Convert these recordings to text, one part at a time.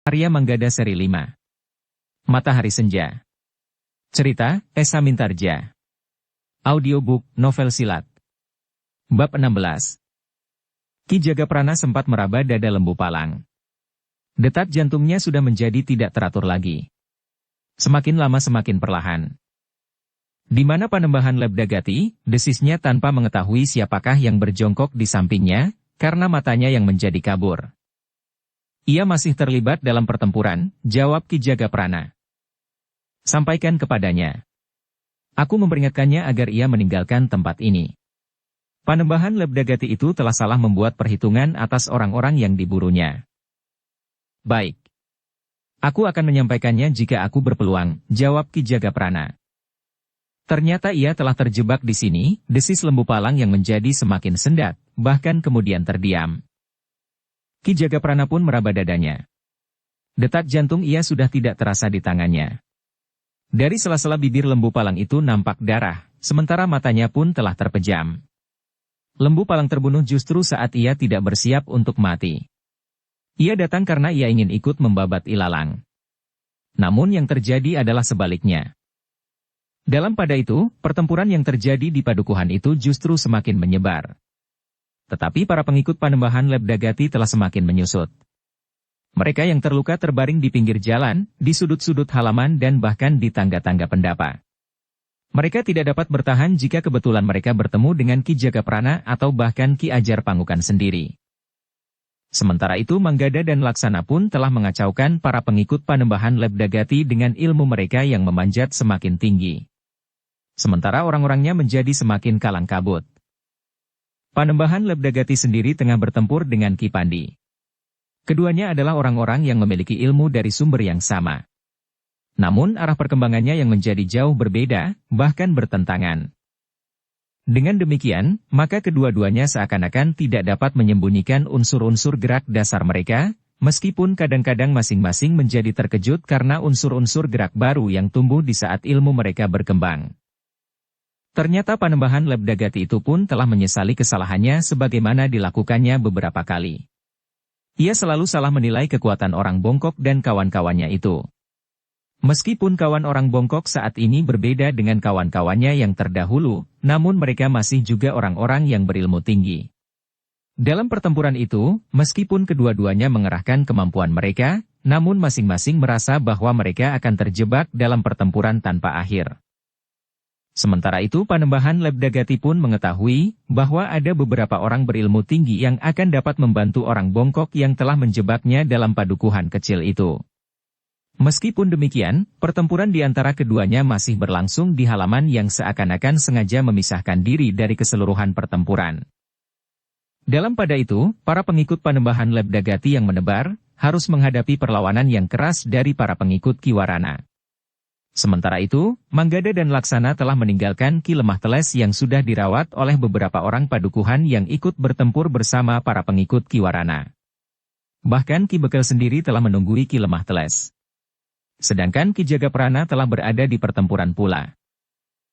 Karya Manggada seri 5. Matahari Senja. Cerita, Esa Mintarja. Audiobook, novel silat. Bab 16. Ki Jagaprana sempat meraba dada Lembu Palang. Detak jantungnya sudah menjadi tidak teratur lagi. Semakin lama semakin perlahan. Di mana Panembahan Lebdagati, desisnya tanpa mengetahui siapakah yang berjongkok di sampingnya, karena matanya yang menjadi kabur. Ia masih terlibat dalam pertempuran, jawab Ki Jagaprana. Sampaikan kepadanya. Aku memperingatkannya agar ia meninggalkan tempat ini. Panembahan Lebdagati itu telah salah membuat perhitungan atas orang-orang yang diburunya. Baik. Aku akan menyampaikannya jika aku berpeluang, jawab Ki Jagaprana. Ternyata ia telah terjebak di sini, desis Lembu Palang yang menjadi semakin sendat, bahkan kemudian terdiam. Ki Jagaprana pun meraba dadanya. Detak jantung ia sudah tidak terasa di tangannya. Dari sela-sela bibir Lembu Palang itu nampak darah, sementara matanya pun telah terpejam. Lembu Palang terbunuh justru saat ia tidak bersiap untuk mati. Ia datang karena ia ingin ikut membabat ilalang. Namun yang terjadi adalah sebaliknya. Dalam pada itu, pertempuran yang terjadi di padukuhan itu justru semakin menyebar. Tetapi para pengikut Panembahan Lebdagati telah semakin menyusut. Mereka yang terluka terbaring di pinggir jalan, di sudut-sudut halaman dan bahkan di tangga-tangga pendapa. Mereka tidak dapat bertahan jika kebetulan mereka bertemu dengan Ki Jagaprana atau bahkan Ki Ajar Pangukan sendiri. Sementara itu Manggada dan Laksana pun telah mengacaukan para pengikut Panembahan Lebdagati dengan ilmu mereka yang memanjat semakin tinggi. Sementara orang-orangnya menjadi semakin kalang kabut. Panembahan Lebdagati sendiri tengah bertempur dengan Ki Pandi. Keduanya adalah orang-orang yang memiliki ilmu dari sumber yang sama. Namun arah perkembangannya yang menjadi jauh berbeda, bahkan bertentangan. Dengan demikian, maka kedua-duanya seakan-akan tidak dapat menyembunyikan unsur-unsur gerak dasar mereka, meskipun kadang-kadang masing-masing menjadi terkejut karena unsur-unsur gerak baru yang tumbuh di saat ilmu mereka berkembang. Ternyata Panembahan Lebdagati itu pun telah menyesali kesalahannya sebagaimana dilakukannya beberapa kali. Ia selalu salah menilai kekuatan orang bongkok dan kawan-kawannya itu. Meskipun kawan orang bongkok saat ini berbeda dengan kawan-kawannya yang terdahulu, namun mereka masih juga orang-orang yang berilmu tinggi. Dalam pertempuran itu, meskipun kedua-duanya mengerahkan kemampuan mereka, namun masing-masing merasa bahwa mereka akan terjebak dalam pertempuran tanpa akhir. Sementara itu Panembahan Lebdagati pun mengetahui bahwa ada beberapa orang berilmu tinggi yang akan dapat membantu orang bongkok yang telah menjebaknya dalam padukuhan kecil itu. Meskipun demikian, pertempuran di antara keduanya masih berlangsung di halaman yang seakan-akan sengaja memisahkan diri dari keseluruhan pertempuran. Dalam pada itu, para pengikut Panembahan Lebdagati yang menebar, harus menghadapi perlawanan yang keras dari para pengikut Ki Warana. Sementara itu, Manggada dan Laksana telah meninggalkan Ki Lemah Teles yang sudah dirawat oleh beberapa orang padukuhan yang ikut bertempur bersama para pengikut Ki Warana. Bahkan Ki Bekel sendiri telah menunggui Ki Lemah Teles. Sedangkan Ki Jagaprana telah berada di pertempuran pula.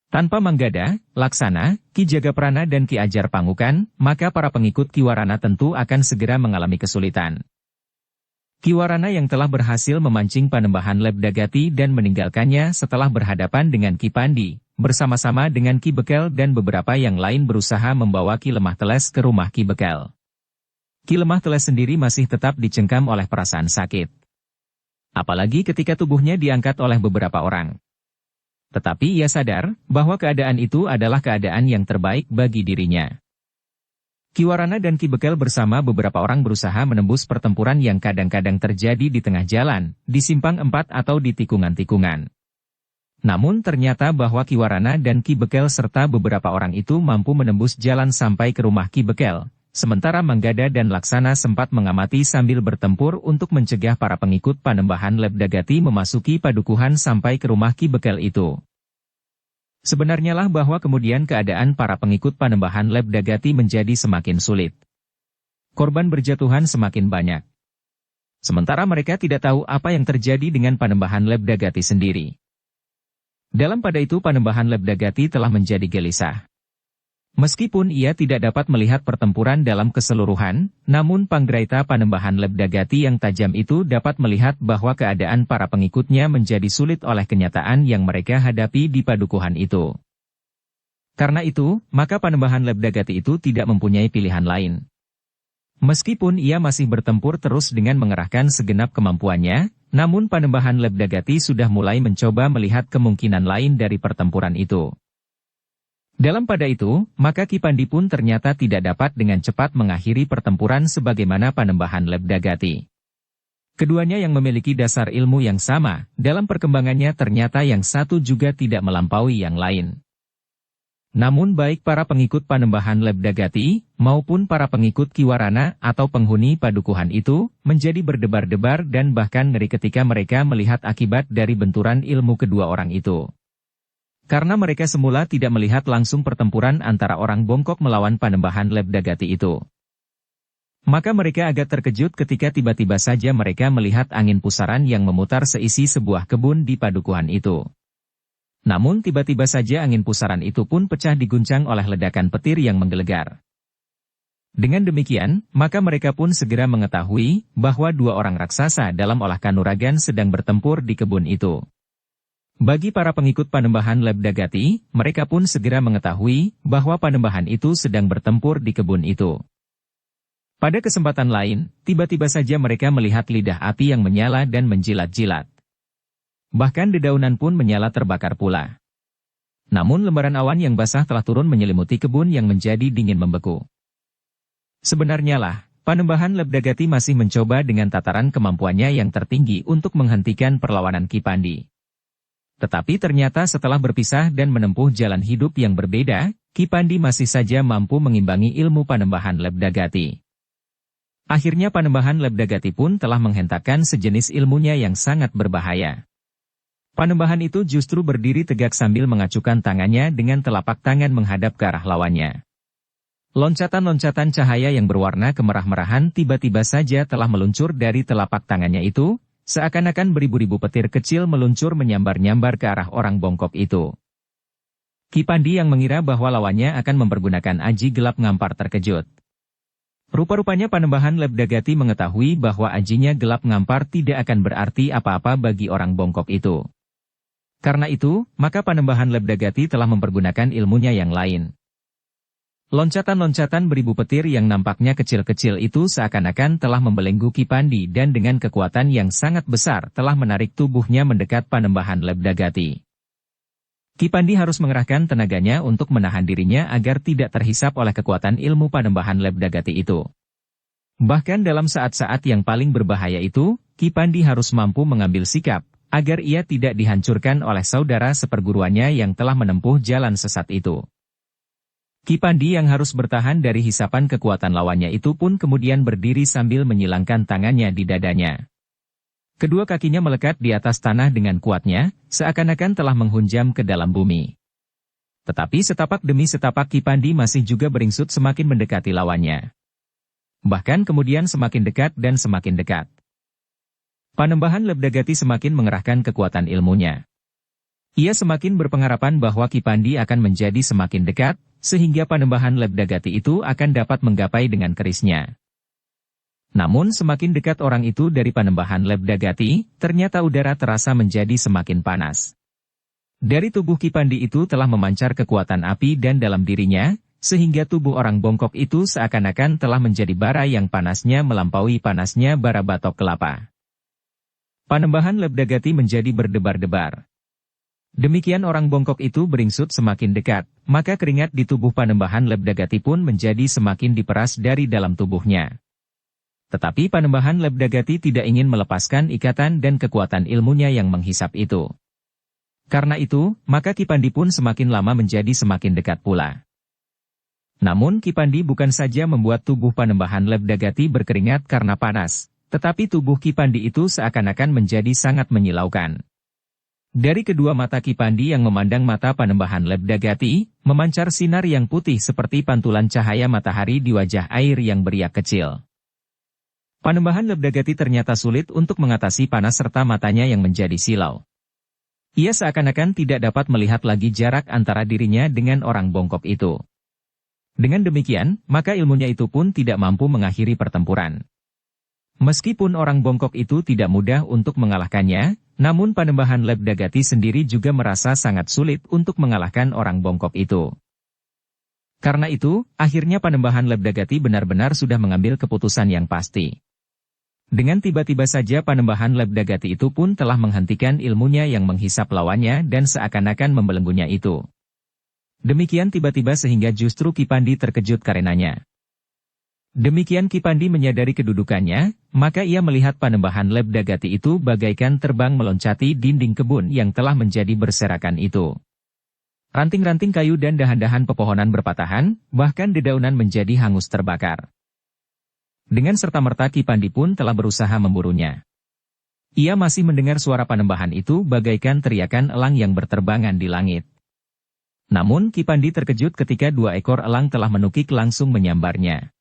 Tanpa Manggada, Laksana, Ki Jagaprana dan Ki Ajar Pangukan, maka para pengikut Ki Warana tentu akan segera mengalami kesulitan. Ki Warana yang telah berhasil memancing Panembahan Lebdagati dan meninggalkannya setelah berhadapan dengan Ki Pandi, bersama-sama dengan Ki Bekel dan beberapa yang lain berusaha membawa Ki Lemah Teles ke rumah Ki Bekel. Ki Lemah Teles sendiri masih tetap dicengkam oleh perasaan sakit. Apalagi ketika tubuhnya diangkat oleh beberapa orang. Tetapi ia sadar bahwa keadaan itu adalah keadaan yang terbaik bagi dirinya. Ki Warana dan Ki Bekel bersama beberapa orang berusaha menembus pertempuran yang kadang-kadang terjadi di tengah jalan, di simpang 4 atau di tikungan-tikungan. Namun ternyata bahwa Ki Warana dan Ki Bekel serta beberapa orang itu mampu menembus jalan sampai ke rumah Ki Bekel, sementara Manggada dan Laksana sempat mengamati sambil bertempur untuk mencegah para pengikut Panembahan Lebdagati memasuki padukuhan sampai ke rumah Ki Bekel itu. Sebenarnya lah bahwa kemudian keadaan para pengikut Panembahan Lebdagati menjadi semakin sulit. Korban berjatuhan semakin banyak. Sementara mereka tidak tahu apa yang terjadi dengan Panembahan Lebdagati sendiri. Dalam pada itu Panembahan Lebdagati telah menjadi gelisah. Meskipun ia tidak dapat melihat pertempuran dalam keseluruhan, namun Panggraita Panembahan Lebdagati yang tajam itu dapat melihat bahwa keadaan para pengikutnya menjadi sulit oleh kenyataan yang mereka hadapi di padukuhan itu. Karena itu, maka Panembahan Lebdagati itu tidak mempunyai pilihan lain. Meskipun ia masih bertempur terus dengan mengerahkan segenap kemampuannya, namun Panembahan Lebdagati sudah mulai mencoba melihat kemungkinan lain dari pertempuran itu. Dalam pada itu, maka Ki Pandi pun ternyata tidak dapat dengan cepat mengakhiri pertempuran sebagaimana Panembahan Lebdagati. Keduanya yang memiliki dasar ilmu yang sama, dalam perkembangannya ternyata yang satu juga tidak melampaui yang lain. Namun baik para pengikut Panembahan Lebdagati, maupun para pengikut Kiwarana atau penghuni padukuhan itu, menjadi berdebar-debar dan bahkan ngeri ketika mereka melihat akibat dari benturan ilmu kedua orang itu. Karena mereka semula tidak melihat langsung pertempuran antara orang Bongkok melawan Panembahan Lebdagati itu. Maka mereka agak terkejut ketika tiba-tiba saja mereka melihat angin pusaran yang memutar seisi sebuah kebun di padukuhan itu. Namun tiba-tiba saja angin pusaran itu pun pecah diguncang oleh ledakan petir yang menggelegar. Dengan demikian, maka mereka pun segera mengetahui bahwa dua orang raksasa dalam olah kanuragan sedang bertempur di kebun itu. Bagi para pengikut Panembahan Lebdagati, mereka pun segera mengetahui bahwa Panembahan itu sedang bertempur di kebun itu. Pada kesempatan lain, tiba-tiba saja mereka melihat lidah api yang menyala dan menjilat-jilat. Bahkan dedaunan pun menyala terbakar pula. Namun lembaran awan yang basah telah turun menyelimuti kebun yang menjadi dingin membeku. Sebenarnya lah, Panembahan Lebdagati masih mencoba dengan tataran kemampuannya yang tertinggi untuk menghentikan perlawanan Ki Pandi. Tetapi ternyata setelah berpisah dan menempuh jalan hidup yang berbeda, Ki Pandi masih saja mampu mengimbangi ilmu Panembahan Lebdagati. Akhirnya Panembahan Lebdagati pun telah menghentakkan sejenis ilmunya yang sangat berbahaya. Panembahan itu justru berdiri tegak sambil mengacukan tangannya dengan telapak tangan menghadap ke arah lawannya. Loncatan-loncatan cahaya yang berwarna kemerah-merahan tiba-tiba saja telah meluncur dari telapak tangannya itu, seakan-akan beribu-ribu petir kecil meluncur menyambar-nyambar ke arah orang Bongkok itu. Ki Pandi yang mengira bahwa lawannya akan mempergunakan aji gelap ngampar terkejut. Rupa-rupanya Panembahan Lebdagati mengetahui bahwa ajinya gelap ngampar tidak akan berarti apa-apa bagi orang Bongkok itu. Karena itu, maka Panembahan Lebdagati telah mempergunakan ilmunya yang lain. Loncatan-loncatan beribu petir yang nampaknya kecil-kecil itu seakan-akan telah membelenggu Ki Pandi dan dengan kekuatan yang sangat besar telah menarik tubuhnya mendekat Panembahan Lebdagati. Ki Pandi harus mengerahkan tenaganya untuk menahan dirinya agar tidak terhisap oleh kekuatan ilmu Panembahan Lebdagati itu. Bahkan dalam saat-saat yang paling berbahaya itu, Ki Pandi harus mampu mengambil sikap, agar ia tidak dihancurkan oleh saudara seperguruannya yang telah menempuh jalan sesat itu. Ki Pandi yang harus bertahan dari hisapan kekuatan lawannya itu pun kemudian berdiri sambil menyilangkan tangannya di dadanya. Kedua kakinya melekat di atas tanah dengan kuatnya, seakan-akan telah menghunjam ke dalam bumi. Tetapi setapak demi setapak Ki Pandi masih juga beringsut semakin mendekati lawannya. Bahkan kemudian semakin dekat dan semakin dekat. Panembahan Lebdagati semakin mengerahkan kekuatan ilmunya. Ia semakin berpengharapan bahwa Ki Pandi akan menjadi semakin dekat, sehingga Panembahan Lebdagati itu akan dapat menggapai dengan kerisnya. Namun semakin dekat orang itu dari Panembahan Lebdagati, ternyata udara terasa menjadi semakin panas. Dari tubuh Ki Pandi itu telah memancar kekuatan api dan dalam dirinya, sehingga tubuh orang Bongkok itu seakan-akan telah menjadi bara yang panasnya melampaui panasnya bara batok kelapa. Panembahan Lebdagati menjadi berdebar-debar. Demikian orang Bongkok itu beringsut semakin dekat, maka keringat di tubuh Panembahan Lebdagati pun menjadi semakin diperas dari dalam tubuhnya. Tetapi Panembahan Lebdagati tidak ingin melepaskan ikatan dan kekuatan ilmunya yang menghisap itu. Karena itu, maka Ki Pandi pun semakin lama menjadi semakin dekat pula. Namun Ki Pandi bukan saja membuat tubuh Panembahan Lebdagati berkeringat karena panas, tetapi tubuh Ki Pandi itu seakan-akan menjadi sangat menyilaukan. Dari kedua mata Ki Pandi yang memandang mata Panembahan Lebdagati, memancar sinar yang putih seperti pantulan cahaya matahari di wajah air yang beriak kecil. Panembahan Lebdagati ternyata sulit untuk mengatasi panas serta matanya yang menjadi silau. Ia seakan-akan tidak dapat melihat lagi jarak antara dirinya dengan orang Bongkok itu. Dengan demikian, maka ilmunya itu pun tidak mampu mengakhiri pertempuran. Meskipun orang bongkok itu tidak mudah untuk mengalahkannya, namun Panembahan Lebdagati sendiri juga merasa sangat sulit untuk mengalahkan orang bongkok itu. Karena itu, akhirnya Panembahan Lebdagati benar-benar sudah mengambil keputusan yang pasti. Dengan tiba-tiba saja Panembahan Lebdagati itu pun telah menghentikan ilmunya yang menghisap lawannya dan seakan-akan membelenggunya itu. Demikian tiba-tiba sehingga justru Ki Pandi terkejut karenanya. Demikian Ki Pandi menyadari kedudukannya, maka ia melihat Panembahan Lebdagati itu bagaikan terbang meloncati dinding kebun yang telah menjadi berserakan itu. Ranting-ranting kayu dan dahan-dahan pepohonan berpatahan, bahkan dedaunan menjadi hangus terbakar. Dengan serta-merta Ki Pandi pun telah berusaha memburunya. Ia masih mendengar suara Panembahan itu bagaikan teriakan elang yang berterbangan di langit. Namun Ki Pandi terkejut ketika 2 ekor elang telah menukik langsung menyambarnya.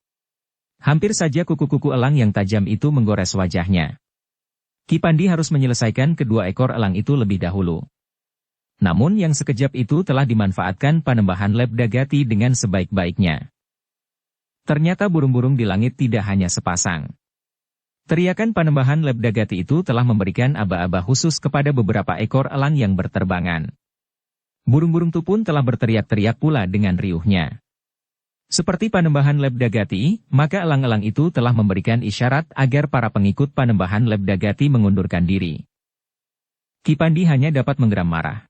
Hampir saja kuku-kuku elang yang tajam itu menggores wajahnya. Ki Pandi harus menyelesaikan kedua ekor elang itu lebih dahulu. Namun yang sekejap itu telah dimanfaatkan Panembahan Lebdagati dengan sebaik-baiknya. Ternyata burung-burung di langit tidak hanya sepasang. Teriakan Panembahan Lebdagati itu telah memberikan aba-aba khusus kepada beberapa ekor elang yang berterbangan. Burung-burung itu pun telah berteriak-teriak pula dengan riuhnya. Seperti Panembahan Lebdagati, maka elang-elang itu telah memberikan isyarat agar para pengikut Panembahan Lebdagati mengundurkan diri. Ki Pandi hanya dapat menggeram marah.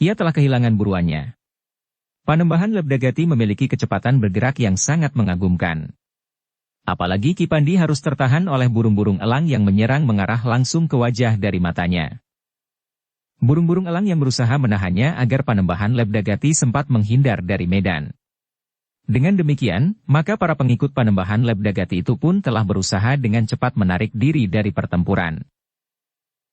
Ia telah kehilangan buruannya. Panembahan Lebdagati memiliki kecepatan bergerak yang sangat mengagumkan. Apalagi Ki Pandi harus tertahan oleh burung-burung elang yang menyerang mengarah langsung ke wajah dari matanya. Burung-burung elang yang berusaha menahannya agar Panembahan Lebdagati sempat menghindar dari medan. Dengan demikian, maka para pengikut Panembahan Lebdagati itu pun telah berusaha dengan cepat menarik diri dari pertempuran.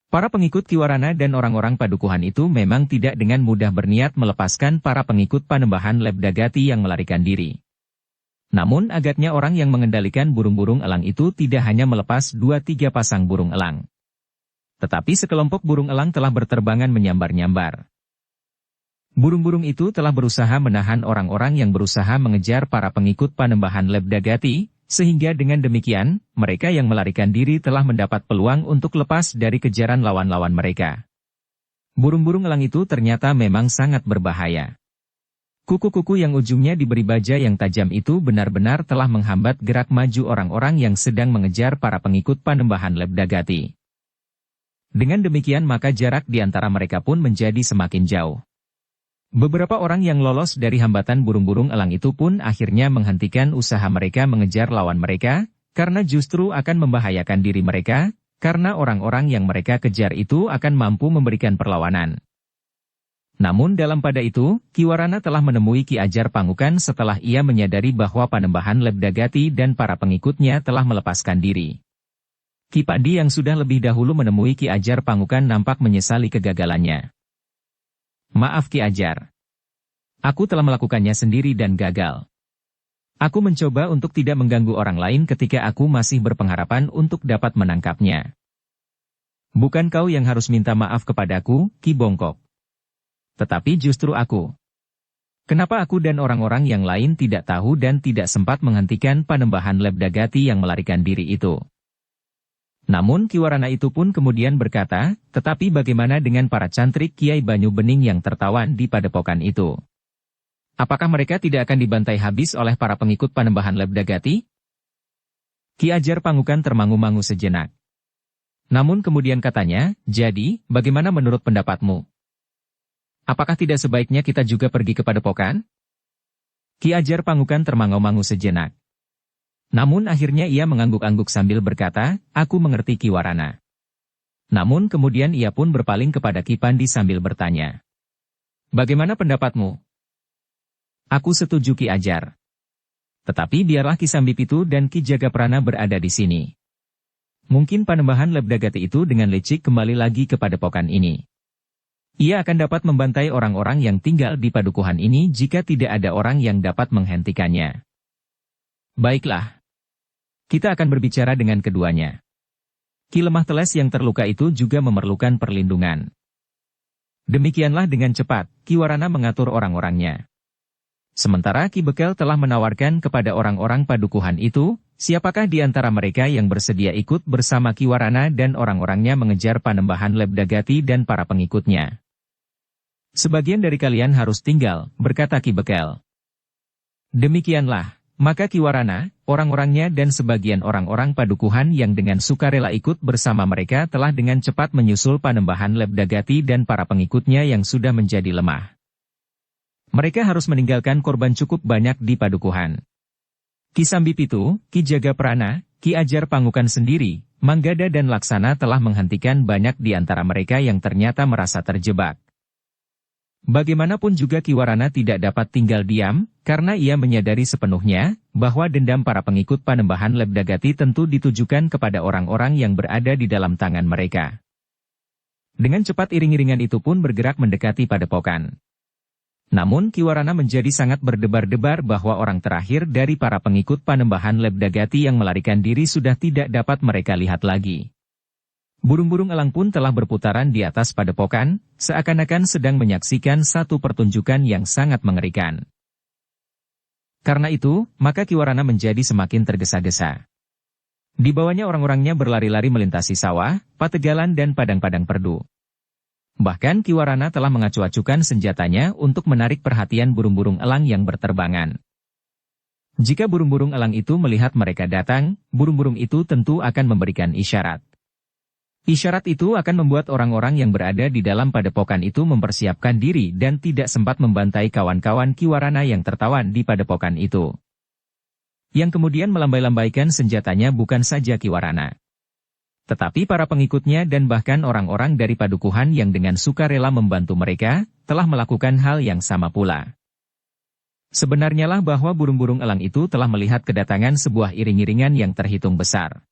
Para pengikut Kiwarana dan orang-orang padukuhan itu memang tidak dengan mudah berniat melepaskan para pengikut Panembahan Lebdagati yang melarikan diri. Namun agaknya orang yang mengendalikan burung-burung elang itu tidak hanya melepas 2-3 pasang burung elang. Tetapi sekelompok burung elang telah berterbangan menyambar-nyambar. Burung-burung itu telah berusaha menahan orang-orang yang berusaha mengejar para pengikut Panembahan Lebdagati, sehingga dengan demikian, mereka yang melarikan diri telah mendapat peluang untuk lepas dari kejaran lawan-lawan mereka. Burung-burung elang itu ternyata memang sangat berbahaya. Kuku-kuku yang ujungnya diberi baja yang tajam itu benar-benar telah menghambat gerak maju orang-orang yang sedang mengejar para pengikut Panembahan Lebdagati. Dengan demikian maka jarak di antara mereka pun menjadi semakin jauh. Beberapa orang yang lolos dari hambatan burung-burung elang itu pun akhirnya menghentikan usaha mereka mengejar lawan mereka, karena justru akan membahayakan diri mereka, karena orang-orang yang mereka kejar itu akan mampu memberikan perlawanan. Namun dalam pada itu, Kiwarana telah menemui Ki Ajar Pangukan setelah ia menyadari bahwa Panembahan Lebdagati dan para pengikutnya telah melepaskan diri. Ki Pandi yang sudah lebih dahulu menemui Ki Ajar Pangukan nampak menyesali kegagalannya. Maaf Ki Ajar. Aku telah melakukannya sendiri dan gagal. Aku mencoba untuk tidak mengganggu orang lain ketika aku masih berpengharapan untuk dapat menangkapnya. Bukan kau yang harus minta maaf kepadaku, Ki Bongkok. Tetapi justru aku. Kenapa aku dan orang-orang yang lain tidak tahu dan tidak sempat menghentikan Panembahan Lebdagati yang melarikan diri itu? Namun Kiwarana itu pun kemudian berkata, tetapi bagaimana dengan para cantrik Kiai Banyu Bening yang tertawan di padepokan itu? Apakah mereka tidak akan dibantai habis oleh para pengikut Panembahan Lebdagati? Ki Ajar Pangukan termangu-mangu sejenak. Namun kemudian katanya, jadi, bagaimana menurut pendapatmu? Apakah tidak sebaiknya kita juga pergi ke padepokan? Ki Ajar Pangukan termangu-mangu sejenak. Namun akhirnya ia mengangguk-angguk sambil berkata, aku mengerti Kiwarana. Namun kemudian ia pun berpaling kepada Ki Pandi sambil bertanya. Bagaimana pendapatmu? Aku setuju Ki Ajar. Tetapi biarlah Ki Sambipitu dan Ki Jagaprana berada di sini. Mungkin Panembahan Lebdagati itu dengan licik kembali lagi ke padepokan ini. Ia akan dapat membantai orang-orang yang tinggal di padukuhan ini jika tidak ada orang yang dapat menghentikannya. Baiklah. Kita akan berbicara dengan keduanya. Ki Lemah Teles yang terluka itu juga memerlukan perlindungan. Demikianlah dengan cepat, Kiwarana mengatur orang-orangnya. Sementara Ki Bekel telah menawarkan kepada orang-orang padukuhan itu, siapakah di antara mereka yang bersedia ikut bersama Ki Warana dan orang-orangnya mengejar Panembahan Lebdagati dan para pengikutnya. Sebagian dari kalian harus tinggal, berkata Ki Bekel. Demikianlah, maka Ki Warana, orang-orangnya dan sebagian orang-orang padukuhan yang dengan sukarela ikut bersama mereka telah dengan cepat menyusul Panembahan Lebdagati dan para pengikutnya yang sudah menjadi lemah. Mereka harus meninggalkan korban cukup banyak di padukuhan. Ki Sambipitu, Ki Jagaprana, Ki Ajar Pangukan sendiri, Manggada dan Laksana telah menghentikan banyak di antara mereka yang ternyata merasa terjebak. Bagaimanapun juga Ki Warana tidak dapat tinggal diam, karena ia menyadari sepenuhnya, bahwa dendam para pengikut Panembahan Lebdagati tentu ditujukan kepada orang-orang yang berada di dalam tangan mereka. Dengan cepat iring-iringan itu pun bergerak mendekati padepokan. Namun Ki Warana menjadi sangat berdebar-debar bahwa orang terakhir dari para pengikut Panembahan Lebdagati yang melarikan diri sudah tidak dapat mereka lihat lagi. Burung-burung elang pun telah berputaran di atas padepokan, seakan-akan sedang menyaksikan satu pertunjukan yang sangat mengerikan. Karena itu, maka Ki Warana menjadi semakin tergesa-gesa. Di bawahnya orang-orangnya berlari-lari melintasi sawah, pategalan dan padang-padang perdu. Bahkan Ki Warana telah mengacu-acukan senjatanya untuk menarik perhatian burung-burung elang yang berterbangan. Jika burung-burung elang itu melihat mereka datang, burung-burung itu tentu akan memberikan isyarat. Isyarat itu akan membuat orang-orang yang berada di dalam padepokan itu mempersiapkan diri dan tidak sempat membantai kawan-kawan Ki Warana yang tertawan di padepokan itu. Yang kemudian melambai-lambaikan senjatanya bukan saja Ki Warana, tetapi para pengikutnya dan bahkan orang-orang dari padukuhan yang dengan sukarela membantu mereka, telah melakukan hal yang sama pula. Sebenarnya lah bahwa burung-burung elang itu telah melihat kedatangan sebuah iring-iringan yang terhitung besar.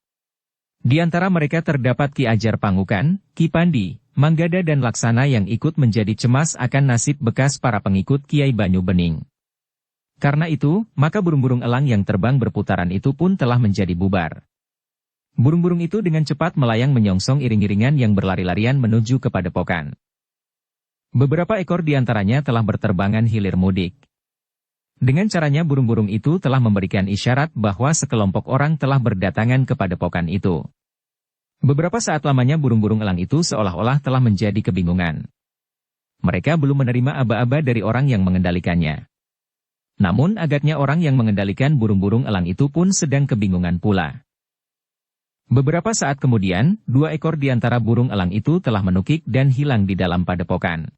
Di antara mereka terdapat Ki Ajar Pangukan, Ki Pandi, Manggada dan Laksana yang ikut menjadi cemas akan nasib bekas para pengikut Kiai Banyu Bening. Karena itu, maka burung-burung elang yang terbang berputaran itu pun telah menjadi bubar. Burung-burung itu dengan cepat melayang menyongsong iring-iringan yang berlari-larian menuju ke padepokan. Beberapa ekor di antaranya telah berterbangan hilir mudik. Dengan caranya burung-burung itu telah memberikan isyarat bahwa sekelompok orang telah berdatangan ke padepokan itu. Beberapa saat lamanya burung-burung elang itu seolah-olah telah menjadi kebingungan. Mereka belum menerima aba-aba dari orang yang mengendalikannya. Namun agaknya orang yang mengendalikan burung-burung elang itu pun sedang kebingungan pula. Beberapa saat kemudian, 2 ekor di antara burung elang itu telah menukik dan hilang di dalam padepokan.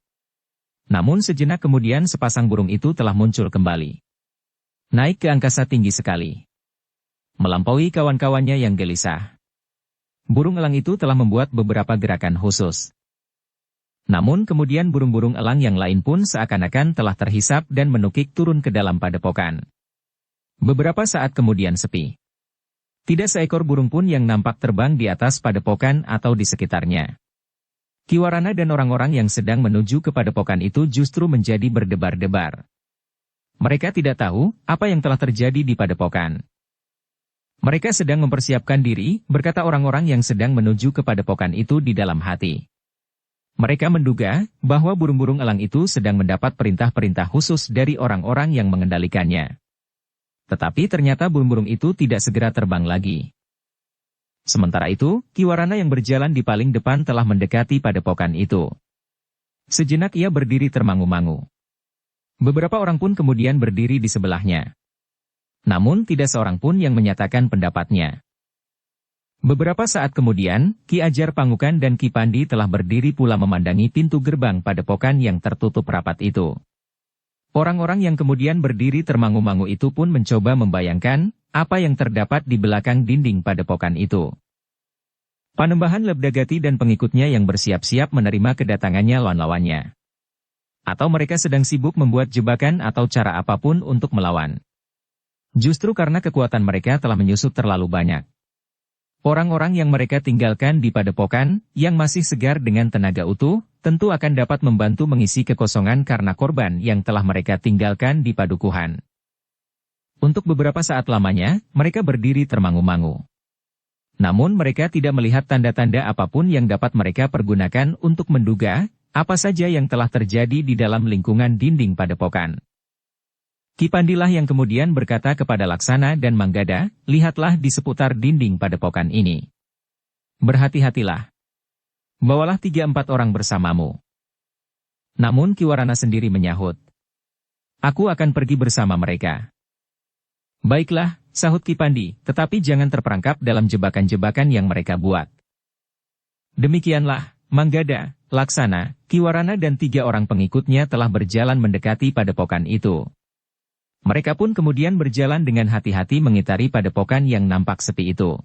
Namun sejenak kemudian sepasang burung itu telah muncul kembali. Naik ke angkasa tinggi sekali. Melampaui kawan-kawannya yang gelisah. Burung elang itu telah membuat beberapa gerakan khusus. Namun kemudian burung-burung elang yang lain pun seakan-akan telah terhisap dan menukik turun ke dalam padepokan. Beberapa saat kemudian sepi. Tidak seekor burung pun yang nampak terbang di atas padepokan atau di sekitarnya. Ki Warana dan orang-orang yang sedang menuju ke padepokan itu justru menjadi berdebar-debar. Mereka tidak tahu apa yang telah terjadi di padepokan. Mereka sedang mempersiapkan diri, berkata orang-orang yang sedang menuju ke padepokan itu di dalam hati. Mereka menduga bahwa burung-burung elang itu sedang mendapat perintah-perintah khusus dari orang-orang yang mengendalikannya. Tetapi ternyata burung-burung itu tidak segera terbang lagi. Sementara itu, Ki Warana yang berjalan di paling depan telah mendekati padepokan itu. Sejenak ia berdiri termangu-mangu. Beberapa orang pun kemudian berdiri di sebelahnya. Namun tidak seorang pun yang menyatakan pendapatnya. Beberapa saat kemudian, Ki Ajar Pangukan dan Ki Pandi telah berdiri pula memandangi pintu gerbang padepokan yang tertutup rapat itu. Orang-orang yang kemudian berdiri termangu-mangu itu pun mencoba membayangkan apa yang terdapat di belakang dinding padepokan itu. Panembahan Lebdagati dan pengikutnya yang bersiap-siap menerima kedatangannya lawan-lawannya. Atau mereka sedang sibuk membuat jebakan atau cara apapun untuk melawan. Justru karena kekuatan mereka telah menyusut terlalu banyak. Orang-orang yang mereka tinggalkan di padepokan, yang masih segar dengan tenaga utuh, tentu akan dapat membantu mengisi kekosongan karena korban yang telah mereka tinggalkan di padukuhan. Untuk beberapa saat lamanya, mereka berdiri termangu-mangu. Namun mereka tidak melihat tanda-tanda apapun yang dapat mereka pergunakan untuk menduga apa saja yang telah terjadi di dalam lingkungan dinding padepokan. Ki Pandilah yang kemudian berkata kepada Laksana dan Manggada, lihatlah di seputar dinding padepokan ini. Berhati-hatilah. Bawalah 3-4 orang bersamamu. Namun Ki Warana sendiri menyahut, aku akan pergi bersama mereka. Baiklah, sahut Ki Pandi, tetapi jangan terperangkap dalam jebakan-jebakan yang mereka buat. Demikianlah, Manggada, Laksana, Ki Warana dan 3 orang pengikutnya telah berjalan mendekati padepokan itu. Mereka pun kemudian berjalan dengan hati-hati mengitari padepokan yang nampak sepi itu.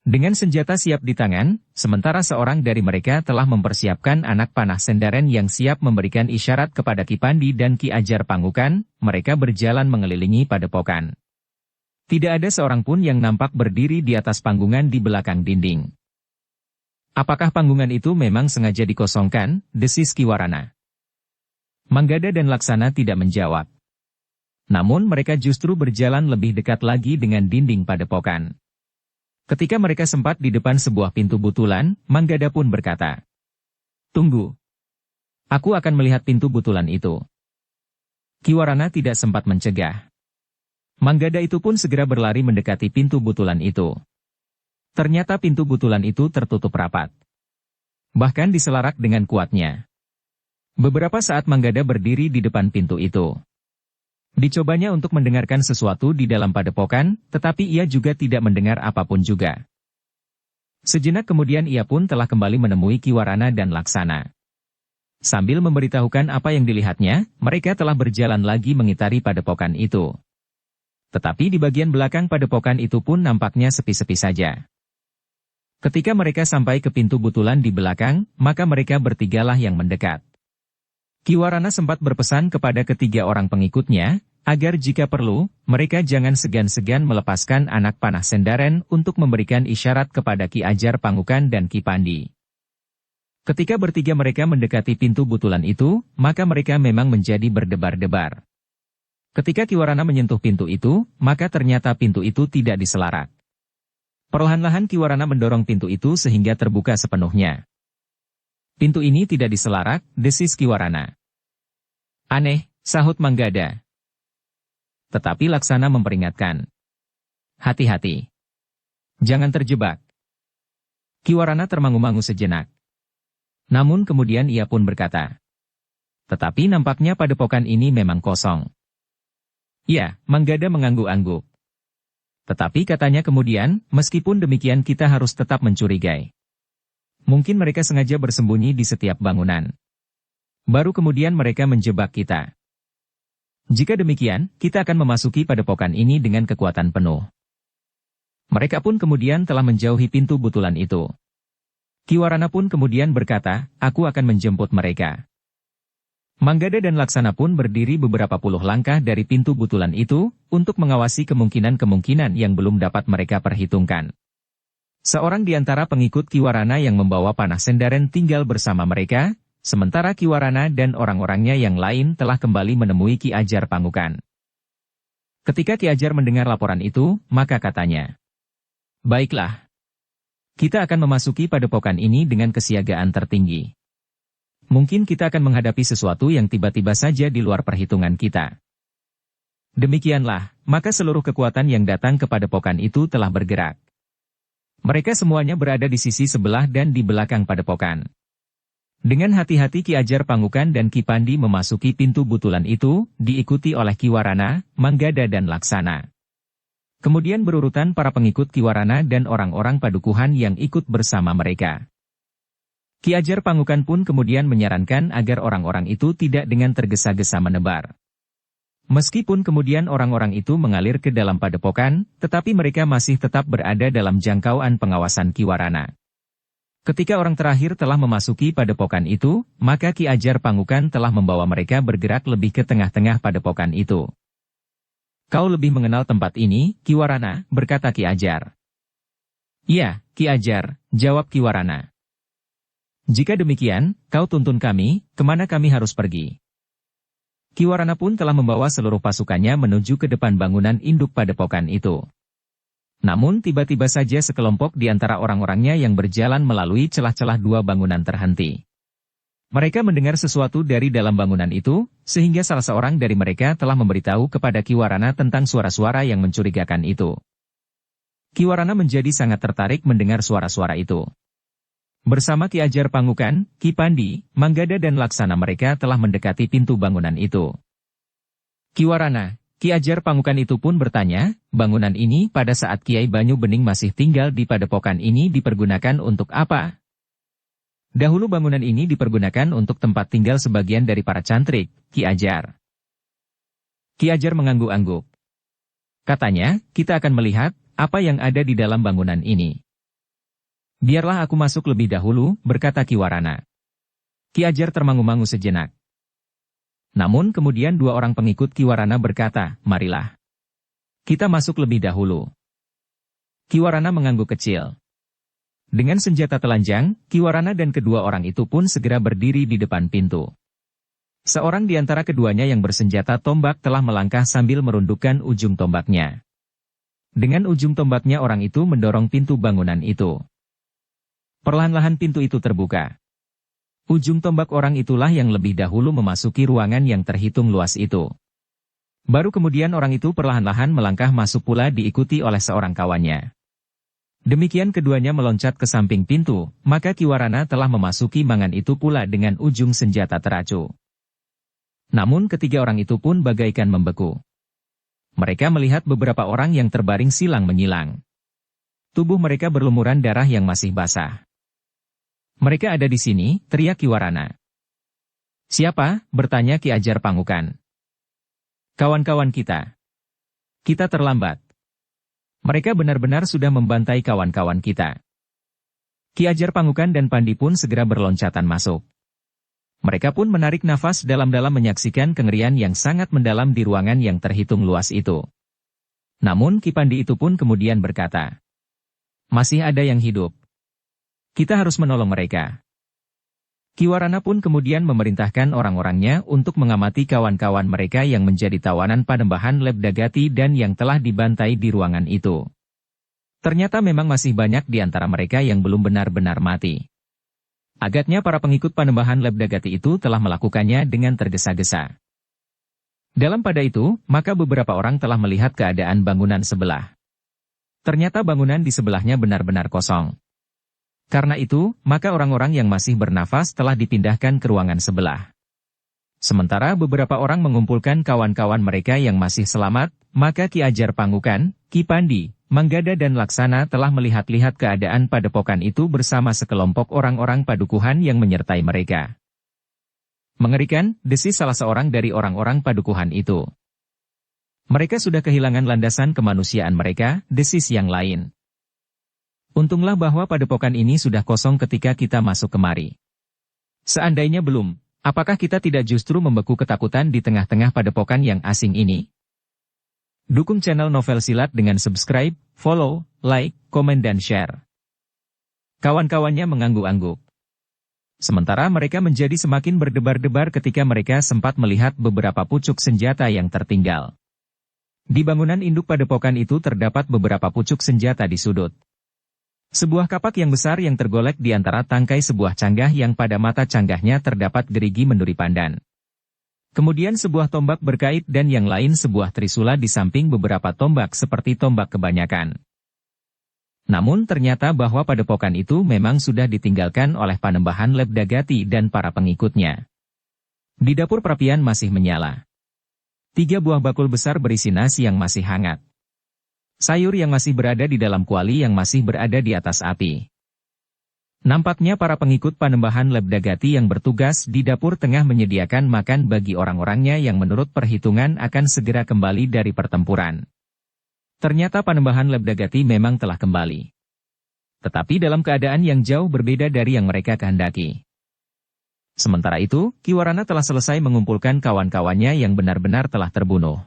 Dengan senjata siap di tangan, sementara seorang dari mereka telah mempersiapkan anak panah sendaren yang siap memberikan isyarat kepada Ki Pandi dan Ki Ajar Pangukan, mereka berjalan mengelilingi padepokan. Tidak ada seorang pun yang nampak berdiri di atas panggungan di belakang dinding. Apakah panggungan itu memang sengaja dikosongkan, desis Ki Warana. Manggada dan Laksana tidak menjawab. Namun mereka justru berjalan lebih dekat lagi dengan dinding padepokan. Ketika mereka sempat di depan sebuah pintu butulan, Manggada pun berkata, tunggu. Aku akan melihat pintu butulan itu. Ki Warana tidak sempat mencegah. Manggada itu pun segera berlari mendekati pintu butulan itu. Ternyata pintu butulan itu tertutup rapat. Bahkan diselarak dengan kuatnya. Beberapa saat Manggada berdiri di depan pintu itu. Dicobanya untuk mendengarkan sesuatu di dalam padepokan, tetapi ia juga tidak mendengar apapun juga. Sejenak kemudian ia pun telah kembali menemui Ki Warana dan Laksana. Sambil memberitahukan apa yang dilihatnya, mereka telah berjalan lagi mengitari padepokan itu. Tetapi di bagian belakang padepokan itu pun nampaknya sepi-sepi saja. Ketika mereka sampai ke pintu butulan di belakang, maka mereka bertigalah yang mendekat. Ki Warana sempat berpesan kepada ketiga orang pengikutnya, agar jika perlu, mereka jangan segan-segan melepaskan anak panah sendaren untuk memberikan isyarat kepada Ki Ajar Pangukan dan Ki Pandi. Ketika bertiga mereka mendekati pintu butulan itu, maka mereka memang menjadi berdebar-debar. Ketika Ki Warana menyentuh pintu itu, maka ternyata pintu itu tidak diselarak. Perlahan-lahan Ki Warana mendorong pintu itu sehingga terbuka sepenuhnya. Pintu ini tidak diselarak, desis Ki Warana. Aneh, sahut Manggada. Tetapi Laksana memperingatkan. Hati-hati. Jangan terjebak. Ki Warana termangu-mangu sejenak. Namun kemudian ia pun berkata. Tetapi nampaknya padepokan ini memang kosong. Ya, Manggada mengangguk-angguk. Tetapi katanya kemudian, meskipun demikian kita harus tetap mencurigai. Mungkin mereka sengaja bersembunyi di setiap bangunan. Baru kemudian mereka menjebak kita. Jika demikian, kita akan memasuki padepokan ini dengan kekuatan penuh. Mereka pun kemudian telah menjauhi pintu butulan itu. Ki Warana pun kemudian berkata, aku akan menjemput mereka. Manggada dan Laksana pun berdiri beberapa puluh langkah dari pintu butulan itu, untuk mengawasi kemungkinan-kemungkinan yang belum dapat mereka perhitungkan. Seorang di antara pengikut Ki Warana yang membawa panah sendaren tinggal bersama mereka, sementara Ki Warana dan orang-orangnya yang lain telah kembali menemui Ki Ajar Pangukan. Ketika Ki Ajar mendengar laporan itu, maka katanya, baiklah. Kita akan memasuki padepokan ini dengan kesiagaan tertinggi. Mungkin kita akan menghadapi sesuatu yang tiba-tiba saja di luar perhitungan kita. Demikianlah, maka seluruh kekuatan yang datang ke padepokan itu telah bergerak. Mereka semuanya berada di sisi sebelah dan di belakang padepokan. Dengan hati-hati Ki Ajar Pangukan dan Ki Pandi memasuki pintu butulan itu, diikuti oleh Ki Warana, Manggada dan Laksana. Kemudian berurutan para pengikut Ki Warana dan orang-orang padukuhan yang ikut bersama mereka. Ki Ajar Pangukan pun kemudian menyarankan agar orang-orang itu tidak dengan tergesa-gesa menebar. Meskipun kemudian orang-orang itu mengalir ke dalam padepokan, tetapi mereka masih tetap berada dalam jangkauan pengawasan Ki Warana. Ketika orang terakhir telah memasuki padepokan itu, maka Ki Ajar Pangukan telah membawa mereka bergerak lebih ke tengah-tengah padepokan itu. Kau lebih mengenal tempat ini, Ki Warana, berkata Ki Ajar. Iya, Ki Ajar, jawab Ki Warana. Jika demikian, kau tuntun kami, kemana kami harus pergi? Ki Warana pun telah membawa seluruh pasukannya menuju ke depan bangunan induk padepokan itu. Namun tiba-tiba saja sekelompok di antara orang-orangnya yang berjalan melalui celah-celah dua bangunan terhenti. Mereka mendengar sesuatu dari dalam bangunan itu, sehingga salah seorang dari mereka telah memberitahu kepada Ki Warana tentang suara-suara yang mencurigakan itu. Ki Warana menjadi sangat tertarik mendengar suara-suara itu. Bersama Ki Ajar Pangukan, Ki Pandi, Manggada dan Laksana mereka telah mendekati pintu bangunan itu. Ki Warana, Ki Ajar Pangukan itu pun bertanya, bangunan ini pada saat Kiai Banyu Bening masih tinggal di padepokan ini dipergunakan untuk apa? Dahulu bangunan ini dipergunakan untuk tempat tinggal sebagian dari para cantrik, Ki Ajar. Ki Ajar mengangguk-angguk. Katanya, kita akan melihat apa yang ada di dalam bangunan ini. Biarlah aku masuk lebih dahulu, berkata Ki Warana. Ki Ajar termangu-mangu sejenak. Namun kemudian dua orang pengikut Ki Warana berkata, marilah. Kita masuk lebih dahulu. Ki Warana mengangguk kecil. Dengan senjata telanjang, Ki Warana dan kedua orang itu pun segera berdiri di depan pintu. Seorang di antara keduanya yang bersenjata tombak telah melangkah sambil merundukkan ujung tombaknya. Dengan ujung tombaknya orang itu mendorong pintu bangunan itu. Perlahan-lahan pintu itu terbuka. Ujung tombak orang itulah yang lebih dahulu memasuki ruangan yang terhitung luas itu. Baru kemudian orang itu perlahan-lahan melangkah masuk pula diikuti oleh seorang kawannya. Demikian keduanya meloncat ke samping pintu, maka Ki Warana telah memasuki mangan itu pula dengan ujung senjata teracu. Namun ketiga orang itu pun bagaikan membeku. Mereka melihat beberapa orang yang terbaring silang menyilang. Tubuh mereka berlumuran darah yang masih basah. Mereka ada di sini, teriak Ki Warana. Siapa? Bertanya Ki Ajar Pangukan. Kawan-kawan kita. Kita terlambat. Mereka benar-benar sudah membantai kawan-kawan kita. Ki Ajar Pangukan dan Pandi pun segera berloncatan masuk. Mereka pun menarik nafas dalam-dalam menyaksikan kengerian yang sangat mendalam di ruangan yang terhitung luas itu. Namun Ki Pandi itu pun kemudian berkata, masih ada yang hidup. Kita harus menolong mereka. Ki Warana pun kemudian memerintahkan orang-orangnya untuk mengamati kawan-kawan mereka yang menjadi tawanan Panembahan Lebdagati dan yang telah dibantai di ruangan itu. Ternyata memang masih banyak di antara mereka yang belum benar-benar mati. Agaknya para pengikut Panembahan Lebdagati itu telah melakukannya dengan tergesa-gesa. Dalam pada itu, maka beberapa orang telah melihat keadaan bangunan sebelah. Ternyata bangunan di sebelahnya benar-benar kosong. Karena itu, maka orang-orang yang masih bernafas telah dipindahkan ke ruangan sebelah. Sementara beberapa orang mengumpulkan kawan-kawan mereka yang masih selamat, maka Ki Ajar Pangukan, Ki Pandi, Manggada dan Laksana telah melihat-lihat keadaan padepokan itu bersama sekelompok orang-orang padukuhan yang menyertai mereka. Mengerikan, desis salah seorang dari orang-orang padukuhan itu. Mereka sudah kehilangan landasan kemanusiaan mereka, desis yang lain. Untunglah bahwa padepokan ini sudah kosong ketika kita masuk kemari. Seandainya belum, apakah kita tidak justru membeku ketakutan di tengah-tengah padepokan yang asing ini? Dukung channel Novel Silat dengan subscribe, follow, like, komen dan share. Kawan-kawannya mengangguk-angguk. Sementara mereka menjadi semakin berdebar-debar ketika mereka sempat melihat beberapa pucuk senjata yang tertinggal. Di bangunan induk padepokan itu terdapat beberapa pucuk senjata di sudut. Sebuah kapak yang besar yang tergolek di antara tangkai sebuah canggah yang pada mata canggahnya terdapat gerigi menduri pandan. Kemudian sebuah tombak berkait dan yang lain sebuah trisula di samping beberapa tombak seperti tombak kebanyakan. Namun ternyata bahwa padepokan itu memang sudah ditinggalkan oleh Panembahan Lebdagati dan para pengikutnya. Di dapur perapian masih menyala. 3 buah bakul besar berisi nasi yang masih hangat. Sayur yang masih berada di dalam kuali yang masih berada di atas api. Nampaknya para pengikut Panembahan Lebdagati yang bertugas di dapur tengah menyediakan makan bagi orang-orangnya yang menurut perhitungan akan segera kembali dari pertempuran. Ternyata Panembahan Lebdagati memang telah kembali. Tetapi dalam keadaan yang jauh berbeda dari yang mereka kehendaki. Sementara itu, Ki Warana telah selesai mengumpulkan kawan-kawannya yang benar-benar telah terbunuh.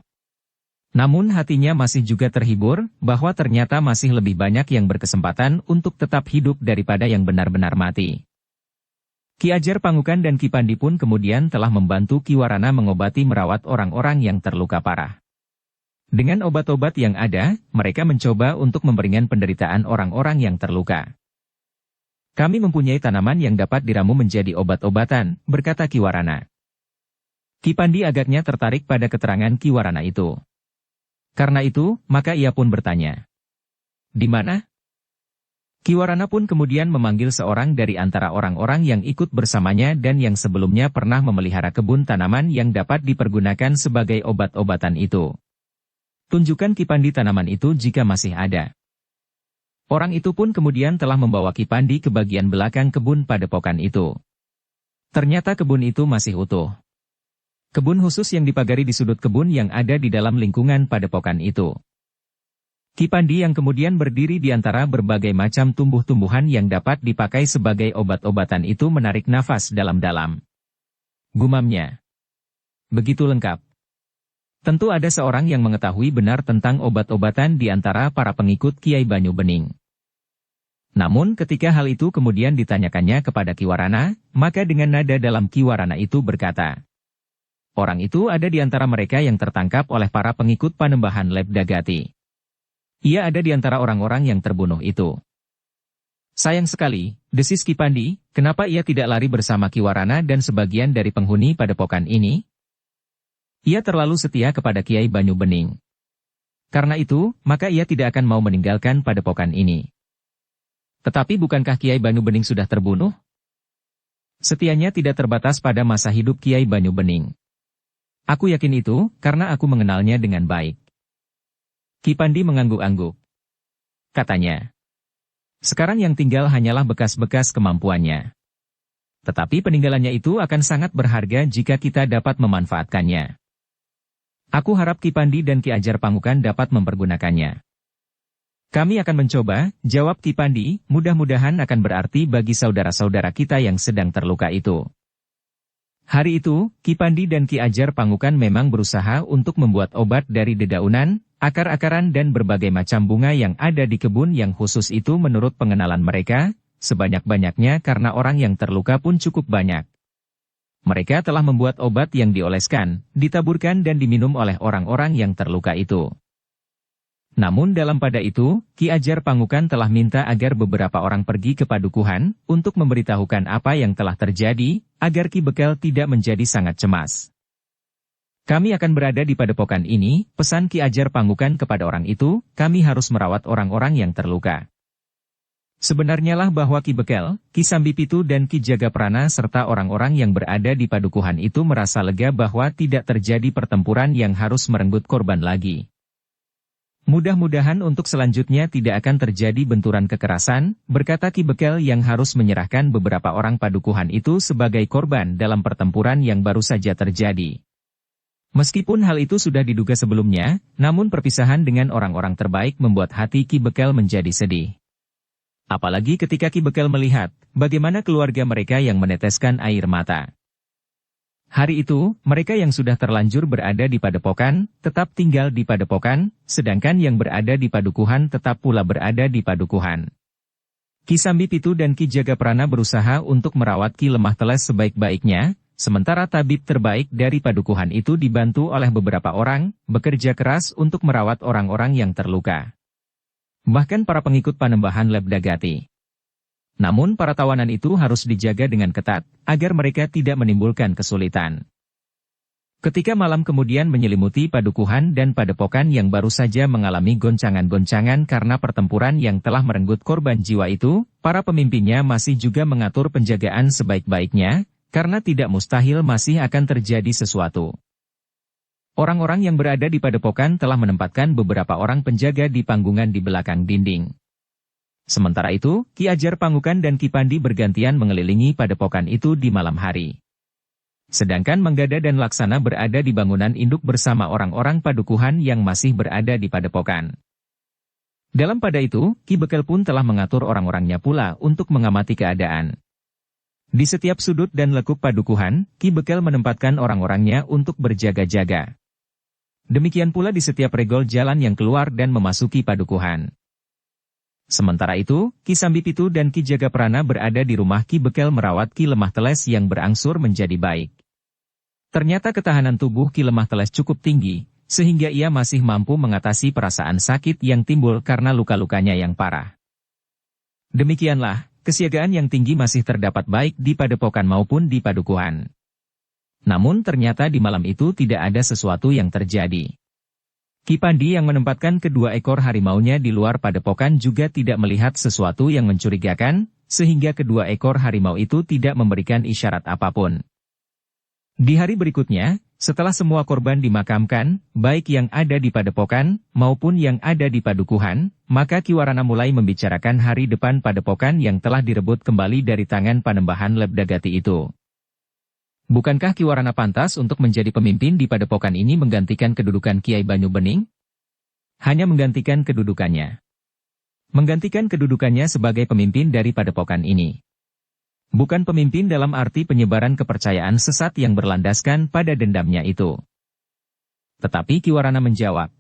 Namun hatinya masih juga terhibur, bahwa ternyata masih lebih banyak yang berkesempatan untuk tetap hidup daripada yang benar-benar mati. Ki Ajar Pangukan dan Ki Pandi pun kemudian telah membantu Ki Warana mengobati merawat orang-orang yang terluka parah. Dengan obat-obat yang ada, mereka mencoba untuk memperingan penderitaan orang-orang yang terluka. Kami mempunyai tanaman yang dapat diramu menjadi obat-obatan, berkata Ki Warana. Ki Pandi agaknya tertarik pada keterangan Ki Warana itu. Karena itu, maka ia pun bertanya. Di mana? Ki Warana pun kemudian memanggil seorang dari antara orang-orang yang ikut bersamanya dan yang sebelumnya pernah memelihara kebun tanaman yang dapat dipergunakan sebagai obat-obatan itu. Tunjukkan Ki Pandi tanaman itu jika masih ada. Orang itu pun kemudian telah membawa Ki Pandi ke bagian belakang kebun padepokan itu. Ternyata kebun itu masih utuh. Kebun khusus yang dipagari di sudut kebun yang ada di dalam lingkungan padepokan itu. Ki Pandi yang kemudian berdiri di antara berbagai macam tumbuh-tumbuhan yang dapat dipakai sebagai obat-obatan itu menarik nafas dalam-dalam. Gumamnya. Begitu lengkap. Tentu ada seorang yang mengetahui benar tentang obat-obatan di antara para pengikut Kiai Banyu Bening. Namun ketika hal itu kemudian ditanyakannya kepada Ki Warana, maka dengan nada dalam Ki Warana itu berkata, orang itu ada di antara mereka yang tertangkap oleh para pengikut Panembahan Lebdagati. Ia ada di antara orang-orang yang terbunuh itu. Sayang sekali, desis Ki Pandi, kenapa ia tidak lari bersama Ki Warana dan sebagian dari penghuni padepokan ini? Ia terlalu setia kepada Kiai Banyu Bening. Karena itu, maka ia tidak akan mau meninggalkan padepokan ini. Tetapi bukankah Kiai Banyu Bening sudah terbunuh? Setianya tidak terbatas pada masa hidup Kiai Banyu Bening. Aku yakin itu, karena aku mengenalnya dengan baik. Ki Pandi mengangguk-angguk. Katanya, sekarang yang tinggal hanyalah bekas-bekas kemampuannya. Tetapi peninggalannya itu akan sangat berharga jika kita dapat memanfaatkannya. Aku harap Ki Pandi dan Ki Ajar Pangukan dapat mempergunakannya. Kami akan mencoba, jawab Ki Pandi, mudah-mudahan akan berarti bagi saudara-saudara kita yang sedang terluka itu. Hari itu, Ki Pandi dan Ki Ajar Pangukan memang berusaha untuk membuat obat dari dedaunan, akar-akaran dan berbagai macam bunga yang ada di kebun yang khusus itu menurut pengenalan mereka, sebanyak-banyaknya karena orang yang terluka pun cukup banyak. Mereka telah membuat obat yang dioleskan, ditaburkan dan diminum oleh orang-orang yang terluka itu. Namun dalam pada itu, Ki Ajar Pangukan telah minta agar beberapa orang pergi ke padukuhan, untuk memberitahukan apa yang telah terjadi, agar Ki Bekel tidak menjadi sangat cemas. Kami akan berada di padepokan ini, pesan Ki Ajar Pangukan kepada orang itu, kami harus merawat orang-orang yang terluka. Sebenarnya lah bahwa Ki Bekel, Ki Sambipitu dan Ki Jagaprana serta orang-orang yang berada di padukuhan itu merasa lega bahwa tidak terjadi pertempuran yang harus merenggut korban lagi. Mudah-mudahan untuk selanjutnya tidak akan terjadi benturan kekerasan, berkata Ki Bekel yang harus menyerahkan beberapa orang padukuhan itu sebagai korban dalam pertempuran yang baru saja terjadi. Meskipun hal itu sudah diduga sebelumnya, namun perpisahan dengan orang-orang terbaik membuat hati Ki Bekel menjadi sedih. Apalagi ketika Ki Bekel melihat bagaimana keluarga mereka yang meneteskan air mata. Hari itu, mereka yang sudah terlanjur berada di padepokan, tetap tinggal di padepokan, sedangkan yang berada di padukuhan tetap pula berada di padukuhan. Ki Sambipitu dan Ki Jagaprana berusaha untuk merawat Ki Lemah Teles sebaik-baiknya, sementara tabib terbaik dari padukuhan itu dibantu oleh beberapa orang, bekerja keras untuk merawat orang-orang yang terluka. Bahkan para pengikut Panembahan Lebdagati. Namun para tawanan itu harus dijaga dengan ketat, agar mereka tidak menimbulkan kesulitan. Ketika malam kemudian menyelimuti padukuhan dan padepokan yang baru saja mengalami goncangan-goncangan karena pertempuran yang telah merenggut korban jiwa itu, para pemimpinnya masih juga mengatur penjagaan sebaik-baiknya, karena tidak mustahil masih akan terjadi sesuatu. Orang-orang yang berada di padepokan telah menempatkan beberapa orang penjaga di panggungan di belakang dinding. Sementara itu, Ki Ajar Pangukan dan Ki Pandi bergantian mengelilingi padepokan itu di malam hari. Sedangkan Manggada dan Laksana berada di bangunan induk bersama orang-orang padukuhan yang masih berada di padepokan. Dalam pada itu, Ki Bekel pun telah mengatur orang-orangnya pula untuk mengamati keadaan. Di setiap sudut dan lekuk padukuhan, Ki Bekel menempatkan orang-orangnya untuk berjaga-jaga. Demikian pula di setiap regol jalan yang keluar dan memasuki padukuhan. Sementara itu, Ki Sambipitu dan Ki Jagaprana berada di rumah Ki Bekel merawat Ki Lemah Teles yang berangsur menjadi baik. Ternyata ketahanan tubuh Ki Lemah Teles cukup tinggi, sehingga ia masih mampu mengatasi perasaan sakit yang timbul karena luka-lukanya yang parah. Demikianlah, kesiagaan yang tinggi masih terdapat baik di padepokan maupun di padukuhan. Namun ternyata di malam itu tidak ada sesuatu yang terjadi. Ki Pandi yang menempatkan kedua ekor harimaunya di luar padepokan juga tidak melihat sesuatu yang mencurigakan, sehingga kedua ekor harimau itu tidak memberikan isyarat apapun. Di hari berikutnya, setelah semua korban dimakamkan, baik yang ada di padepokan, maupun yang ada di padukuhan, maka Ki Warana mulai membicarakan hari depan padepokan yang telah direbut kembali dari tangan Panembahan Lebdagati itu. Bukankah Ki Warana pantas untuk menjadi pemimpin di padepokan ini menggantikan kedudukan Kiai Banyu Bening? Hanya menggantikan kedudukannya. Menggantikan kedudukannya sebagai pemimpin dari padepokan ini. Bukan pemimpin dalam arti penyebaran kepercayaan sesat yang berlandaskan pada dendamnya itu. Tetapi Ki Warana menjawab,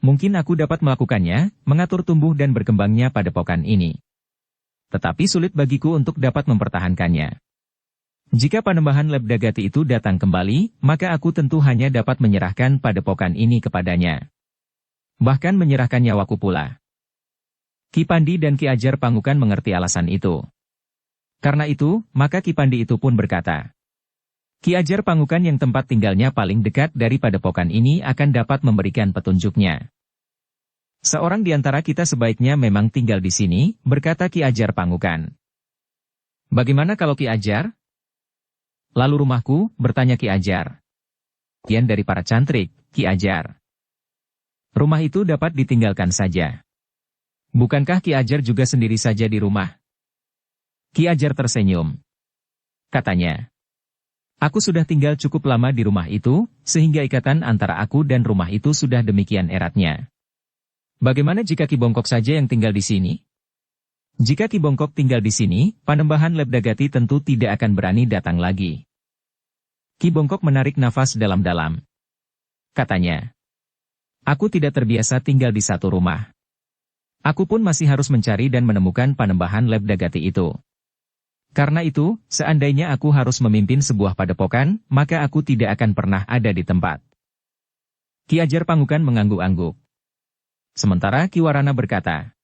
mungkin aku dapat melakukannya, mengatur tumbuh dan berkembangnya padepokan ini. Tetapi sulit bagiku untuk dapat mempertahankannya. Jika Panembahan Lebdagati itu datang kembali, maka aku tentu hanya dapat menyerahkan padepokan ini kepadanya. Bahkan menyerahkan nyawaku pula. Ki Pandi dan Ki Ajar Pangukan mengerti alasan itu. Karena itu, maka Ki Pandi itu pun berkata, Ki Ajar Pangukan yang tempat tinggalnya paling dekat dari padepokan ini akan dapat memberikan petunjuknya. Seorang di antara kita sebaiknya memang tinggal di sini, berkata Ki Ajar Pangukan. Bagaimana kalau Ki Ajar? Lalu rumahku, bertanya Ki Ajar. Kian dari para cantrik, Ki Ajar. Rumah itu dapat ditinggalkan saja. Bukankah Ki Ajar juga sendiri saja di rumah? Ki Ajar tersenyum. Katanya, aku sudah tinggal cukup lama di rumah itu, sehingga ikatan antara aku dan rumah itu sudah demikian eratnya. Bagaimana jika Ki Bongkok saja yang tinggal di sini? Jika Ki Bongkok tinggal di sini, Panembahan Lebdagati tentu tidak akan berani datang lagi. Ki Bongkok menarik nafas dalam-dalam. Katanya, aku tidak terbiasa tinggal di satu rumah. Aku pun masih harus mencari dan menemukan Panembahan Lebdagati itu. Karena itu, seandainya aku harus memimpin sebuah padepokan, maka aku tidak akan pernah ada di tempat. Ki Ajar Pangukan mengangguk-angguk. Sementara Ki Warana berkata,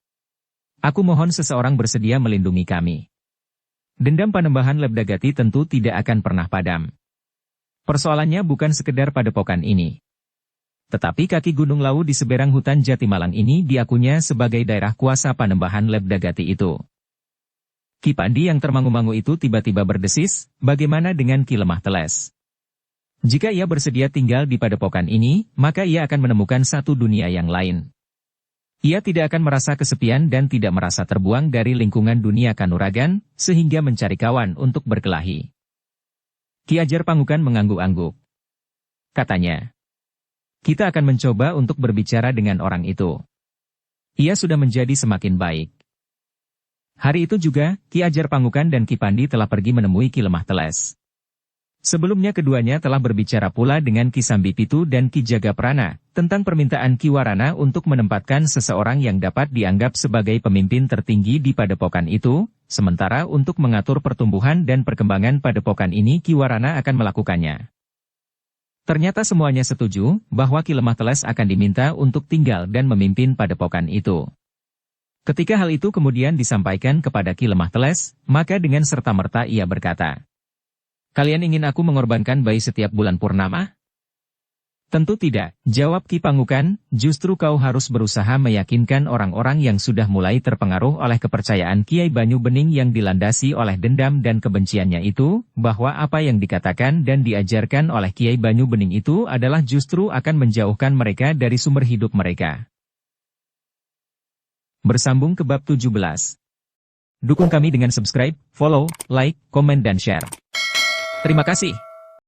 aku mohon seseorang bersedia melindungi kami. Dendam Panembahan Lebdagati tentu tidak akan pernah padam. Persoalannya bukan sekedar padepokan ini. Tetapi kaki Gunung Lawu di seberang hutan Jatimalang ini diakunya sebagai daerah kuasa Panembahan Lebdagati itu. Ki Pandi yang termangu-mangu itu tiba-tiba berdesis, bagaimana dengan Ki Lemah Teles? Jika ia bersedia tinggal di padepokan ini, maka ia akan menemukan satu dunia yang lain. Ia tidak akan merasa kesepian dan tidak merasa terbuang dari lingkungan dunia Kanuragan, sehingga mencari kawan untuk berkelahi. Ki Ajar Pangukan mengangguk-angguk. Katanya, kita akan mencoba untuk berbicara dengan orang itu. Ia sudah menjadi semakin baik. Hari itu juga, Ki Ajar Pangukan dan Ki Pandi telah pergi menemui Ki Lemah Teles. Sebelumnya keduanya telah berbicara pula dengan Ki Sambipitu dan Ki Jagaprana, tentang permintaan Ki Warana untuk menempatkan seseorang yang dapat dianggap sebagai pemimpin tertinggi di padepokan itu, sementara untuk mengatur pertumbuhan dan perkembangan padepokan ini Ki Warana akan melakukannya. Ternyata semuanya setuju, bahwa Ki Lemah Teles akan diminta untuk tinggal dan memimpin padepokan itu. Ketika hal itu kemudian disampaikan kepada Ki Lemah Teles, maka dengan serta-merta ia berkata, kalian ingin aku mengorbankan bayi setiap bulan purnama? Tentu tidak, jawab Ki Pangukan, justru kau harus berusaha meyakinkan orang-orang yang sudah mulai terpengaruh oleh kepercayaan Kiai Banyu Bening yang dilandasi oleh dendam dan kebenciannya itu, bahwa apa yang dikatakan dan diajarkan oleh Kiai Banyu Bening itu adalah justru akan menjauhkan mereka dari sumber hidup mereka. Bersambung ke bab 17. Dukung kami dengan subscribe, follow, like, komen dan share. Terima kasih.